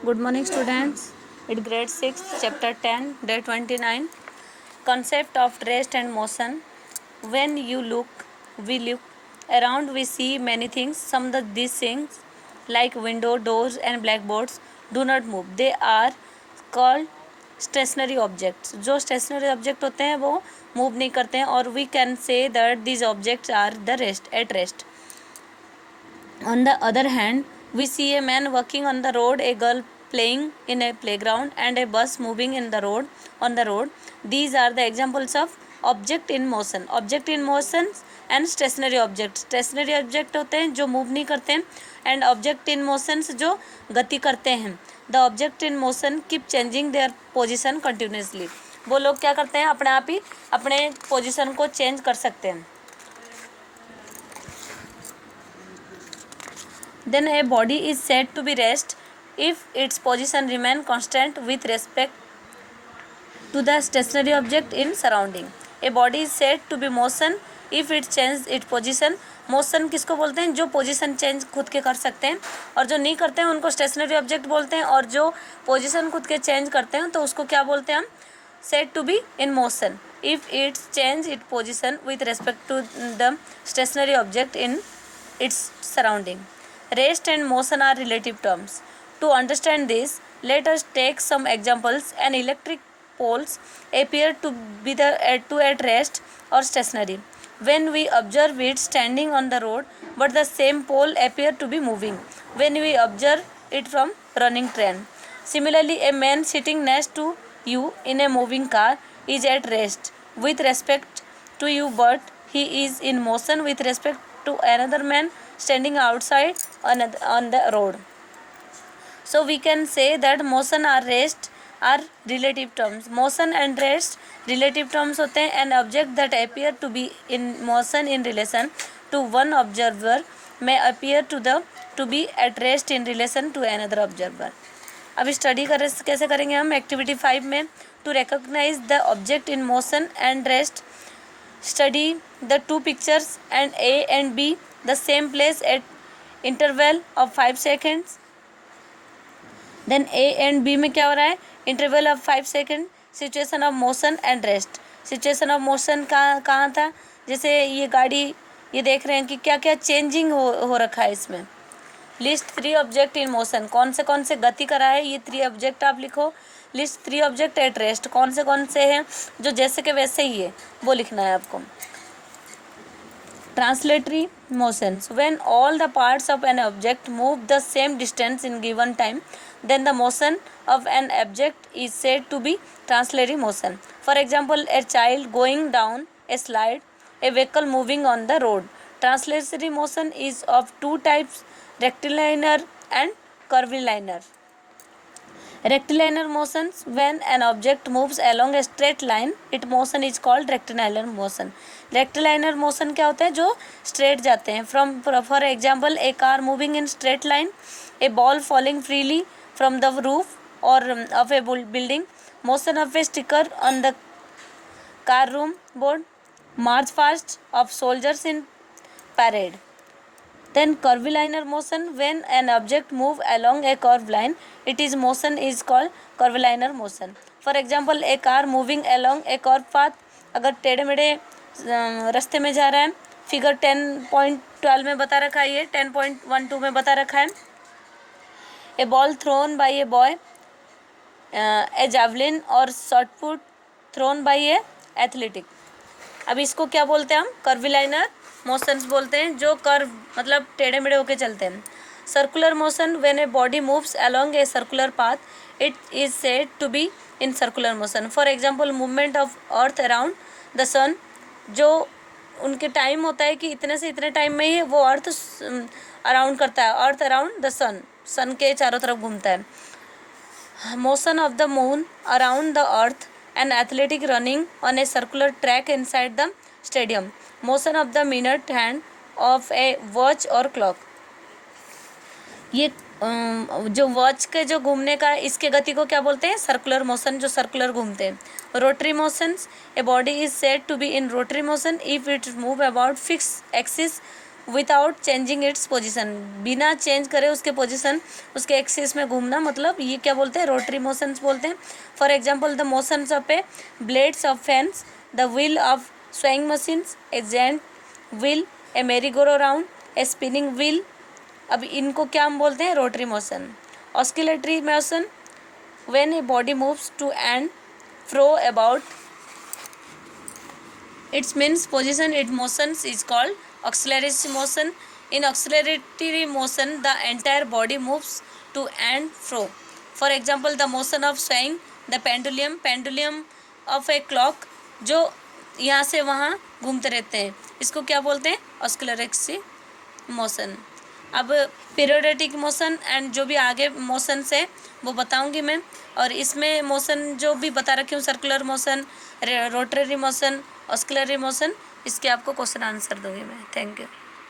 Good morning, students. It's grade 6, chapter 10, day 29. Concept of rest and motion. When we look around, we see many things. Some of these things, like window, doors, and blackboards, do not move. They are called stationary objects. जो stationary object होते हैं वो move नहीं करते हैं और we can say that these objects are at rest. On the other hand, we see a man walking on the road, a girl playing in a playground, and a bus moving on the road. These are the examples of object in motion. Object in motion and stationary object. Stationary object होते हैं जो move नहीं करते हैं, and object in motion जो गति करते हैं. The object in motion keep changing their position continuously. वो लोग क्या करते हैं, अपने आप ही अपने पोजीशन को चेंज कर सकते हैं. Then a body is said to be rest if its position remain constant with respect to the stationary object in surrounding. A body is said to be motion if it changes its position. Motion किसको बोलते हैं, जो position change खुद के कर सकते हैं, और जो नहीं करते हैं उनको स्टेशनरी ऑब्जेक्ट बोलते हैं, और जो पोजीशन खुद के चेंज करते हैं तो उसको क्या बोलते हैं हम, said to be in motion if it change its position with respect to the stationary object in its surrounding. Rest and motion are relative terms. To understand this, let us take some examples. An electric poles appear to be at rest or stationary when we observe it standing on the road, but the same pole appear to be moving when we observe it from running train. Similarly, a man sitting next to you in a moving car is at rest with respect to you, but he is in motion with respect to another man standing outside on the road. So we can say that motion or rest are relative terms. Motion and rest relative terms होते हैं. An object that appear to be in motion in relation to one observer may appear to be at rest in relation to another observer. अब study कैसे करेंगे हम activity 5 में. To recognise the object in motion and rest, study the two pictures and A and B the same place at interval of 5 seconds. Then A and B में क्या हो रहा है, interval of 5 seconds. Situation of motion and rest. Situation of motion कहाँ था, जैसे ये गाड़ी, ये देख रहे हैं कि क्या क्या चेंजिंग हो रखा है इसमें. लिस्ट 3 ऑब्जेक्ट इन मोशन, कौन से गति करा है, ये 3 ऑब्जेक्ट आप लिखो. लिस्ट 3 ऑब्जेक्ट एट रेस्ट, कौन से हैं जो जैसे के वैसे ही है, वो लिखना है आपको. Translatory motions. When all the parts of an object move the same distance in given time, then the motion of an object is said to be translatory motion. For example, a child going down a slide, a vehicle moving on the road. Translatory motion is of two types, rectilinear and curvilinear. Rectilinear motions, when an object moves along a straight line, its motion is called rectilinear motion. Rectilinear motion क्या होता है, जो straight जाते हैं. For example, a car moving in straight line, a ball falling freely from the roof or of a building, motion of a sticker on the car room board, march past of soldiers in parade. Then curvilinear motion, when an object move along a curved line, its motion is called curvilinear motion. For example, a car moving along a curved path, अगर टेढ़े मेढ़े रास्ते में जा रहा है, figure 10.12 में बता रखा है, ये 10.12 में बता रखा है. A ball thrown by a boy, a javelin और shot put thrown by a athletic. अब इसको क्या बोलते हैं हम, कर्विलाइनर मोशंस बोलते हैं, जो कर्व मतलब टेढ़े मेढ़े होके चलते हैं. Circular motion, when a body moves along a circular path, it is said to be in circular motion. For example, movement of earth around the sun, जो उनके टाइम होता है कि इतने से इतने टाइम में ही वो अर्थ अराउंड करता है, अर्थ अराउंड द सन के चारों तरफ घूमता है. Motion of the moon around the earth, an athletic running on a circular track inside the stadium. Motion of the minute hand of A watch और क्लॉक. ये जो वॉच के जो घूमने का, इसके गति को क्या बोलते हैं, सर्कुलर मोशन, जो सर्कुलर घूमते हैं. Rotary motions, a body is said to be in rotary motion if it move about fix axis without changing its position, बिना चेंज करे उसके पोजिशन, उसके एक्सिस में घूमना, मतलब ये क्या बोलते हैं, रोटरी मोशंस बोलते हैं. For example the motions of a blades of fans, the wheel of swing machines, a giant wheel, a merry go round, a spinning wheel. अब इनको क्या हम बोलते हैं, rotary motion. Oscillatory motion, when a body moves to and fro about its means position, its motions is called oscillatory motion. In oscillatory motion the entire body moves to and fro. For example the motion of swaying the pendulum of a clock, जो यहाँ से वहाँ घूमते रहते हैं, इसको क्या बोलते हैं, oscillatory मोशन. अब पीरियोडिक मोशन एंड जो भी आगे मोशंस है वो बताऊंगी मैं. और इसमें मोशन जो भी बता रखी हूँ, circular motion, rotary motion, oscillatory motion, इसके आपको क्वेश्चन आंसर दूंगी मैं. Thank you.